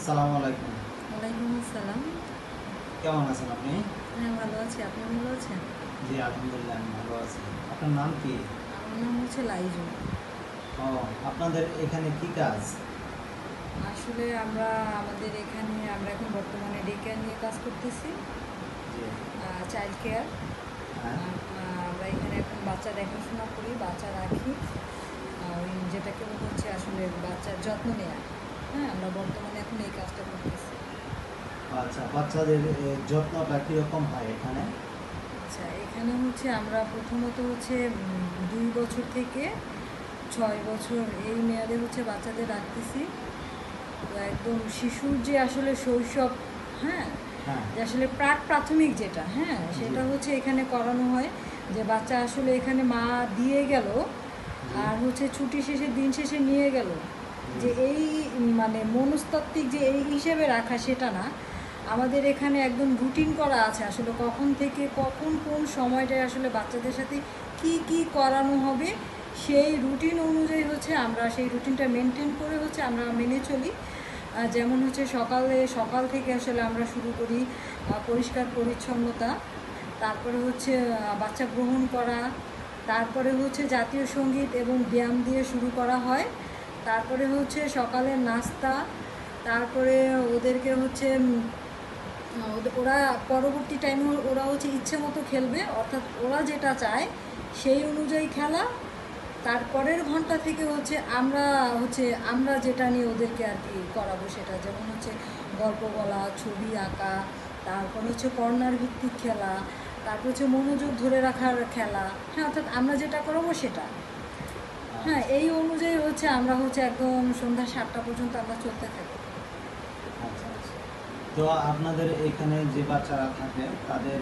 আসসালামু আলাইকুম। ওয়ালাইকুম আসসালাম। কেমন আছেন আপনি? হ্যাঁ, ভালো আছি। আপনি ভালো আছেন? জি, আলহামদুলিল্লাহ আমি ভালো আছি। আপনার নাম কি? আমার নাম হচ্ছে লাইজু। ও, আপনাদের এখানে কি কাজ? আসলে আমাদের এখানে আমরা এখন বর্তমানে ডে কেয়ার নিয়ে কাজ করতেছি, জি, চাইল্ড কেয়ার। হ্যাঁ, আমরা এখানে এখন বাচ্চা দেখাশোনা করি, বাচ্চা রাখি, ওই যেটাকে হচ্ছে আসলে বাচ্চার যত্ন নেওয়া। হ্যাঁ, আমরা বর্তমানে এখন এই কাজটা করতেছি। আচ্ছা, বাচ্চাদের যত্নটা কীরকম হয় এখানে? আচ্ছা, এখানে হচ্ছে আমরা প্রথমত হচ্ছে 2 বছর থেকে 6 বছর এই মেয়াদে হচ্ছে বাচ্চাদের রাখতেছি। তো একদম শিশুর যে আসলে শৈশব, হ্যাঁ, হ্যাঁ, যে আসলে প্রাথমিক যেটা, হ্যাঁ, জি, সেটা হচ্ছে এখানে করানো হয়। যে বাচ্চা আসলে এখানে মা দিয়ে গেল জি, আর হচ্ছে ছুটি শেষে দিন শেষে নিয়ে গেল, জি, যে এই মানে মনস্তাত্ত্বিক যে এই হিসেবে রাখা সেটা না। আমাদের এখানে একদম রুটিন করা আছে আসলে কখন থেকে কখন কোন সময়টায় আসলে বাচ্চাদের সাথে কি কি করানো হবে, সেই রুটিন অনুযায়ী হচ্ছে আমরা সেই রুটিনটা মেনটেন করে হচ্ছে আমরা মেনে চলি। যেমন হচ্ছে সকাল থেকে আসলে আমরা শুরু করি পরিষ্কার পরিচ্ছন্নতা, তারপরে হচ্ছে বাচ্চা গ্রহণ করা, তারপরে হচ্ছে জাতীয় সঙ্গীত এবং ব্যায়াম দিয়ে শুরু করা হয়, তারপরে হচ্ছে সকালের নাস্তা, তারপরে ওদেরকে হচ্ছে ওরা পরবর্তী টাইমে ওরা হচ্ছে ইচ্ছে মতো খেলবে, অর্থাৎ ওরা যেটা চায় সেই অনুযায়ী খেলা। তারপরের ঘন্টা থেকে হচ্ছে আমরা যেটা নিয়ে ওদেরকে আর কি করাবো, সেটা যেমন হচ্ছে গল্প বলা, ছবি আঁকা, তারপর হচ্ছে কর্নার ভিত্তিক খেলা, তারপর হচ্ছে মনোযোগ ধরে রাখার খেলা। হ্যাঁ, অর্থাৎ আমরা যেটা করাবো সেটা। হ্যাঁ, আচ্ছা, এই অনুযায়ী হচ্ছে আমরা হচ্ছে একদম সন্ধ্যা 7টা পর্যন্ত আমরা চলতে থাকি। আচ্ছা, আচ্ছা। তো আপনাদের এখানে যে বাচ্চারা থাকে তাদের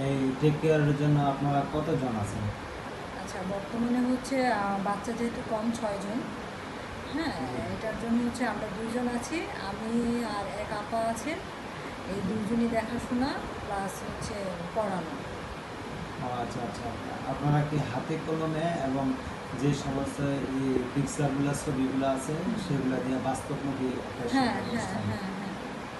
এই টেক কেয়ারের জন্য আপনারা কতজন আছেন? আচ্ছা, বর্তমানে হচ্ছে বাচ্চা যেহেতু কম, 6 জন। হ্যাঁ, জি, এটার জন্য হচ্ছে আমরা 2 জন আছি, আমি আর এক আপা আছে। এই 2জনই দেখাশোনা প্লাস হচ্ছে পড়ানো। ও আচ্ছা, আচ্ছা। আপনারা কি হাতে কলমে এবং যে সমস্ত পিকচারগুলো ছবিগুলো আছে সেগুলো দিয়ে বাস্তবমুখী একটা হ্যাঁ, শিক্ষা হ্যাঁ, ব্যবস্থা হ্যাঁ,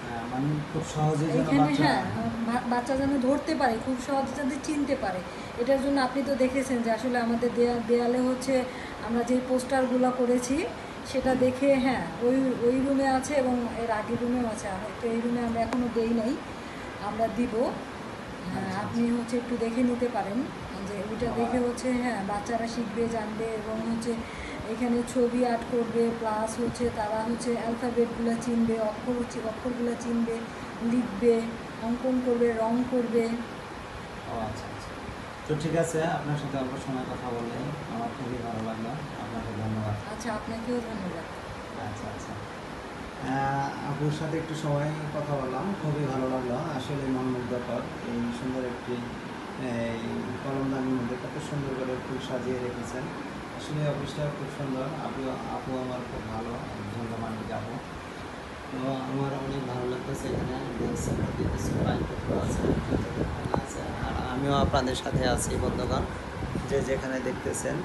হ্যাঁ। মানে খুব সহজে যেন এইখানে বাচ্চা। হ্যাঁ, বাচ্চা যেন ধরতে পারে, খুব সহজে যাতে চিনতে পারে। এটার জন্য আপনি তো দেখেছেন যে আসলে আমাদের দেয়ালে হচ্ছে আমরা যে পোস্টারগুলো করেছি সেটা দেখে, হ্যাঁ, ওই ওই রুমে আছে এবং এর আগের রুমেও আছে। হয়তো এই রুমে আমরা এখনও দেই নাই, আমরা দিব। হ্যাঁ, আচ্ছা, আপনি আচ্ছা। হচ্ছে একটু দেখে নিতে পারেন, যে ওইটা দেখে হচ্ছে হ্যাঁ বাচ্চারা শিখবে, জানবে এবং হচ্ছে এখানে ছবি আর্ট করবে, প্লাস হচ্ছে তারা হচ্ছে অ্যালফাবেটগুলো চিনবে, অক্ষরগুলো চিনবে, লিখবে, অঙ্কন করবে, রং করবে। ও আচ্ছা, আচ্ছা। তো ঠিক আছে, আপনার সাথে অল্প সময় কথা বললে আমার খুবই ভালো লাগলো। আপনাকে ধন্যবাদ। আচ্ছা, আপনাকেও ধন্যবাদ। আচ্ছা, আচ্ছা। আপুর সাথে একটু সময় কথা বললাম, খুবই ভালো লাগলো। আসলে মনোমুগ্ধকর এই সুন্দর একটি এই কলমদানির মধ্যে কত সুন্দর করে ফুল সাজিয়ে রেখেছেন। আসলে অফিসটা খুব সুন্দর। আপু আমার খুব ভালো একজন রোমান্টিক আপু। তো আমার অনেক ভালো লাগতেছে এখানে দেখছেন কিছু বাইকপত্র আছে, এখানে আছে। আর আমিও আপনাদের সাথে আছি বন্ধুগণ। যে যেখানে দেখতেছেন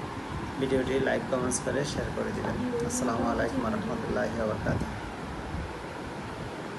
ভিডিওটি লাইক কমেন্টস করে শেয়ার করে দেবেন। আসসালামু আলাইকুম রহমতুল্লাহি ওয়া বারাকাতুহু।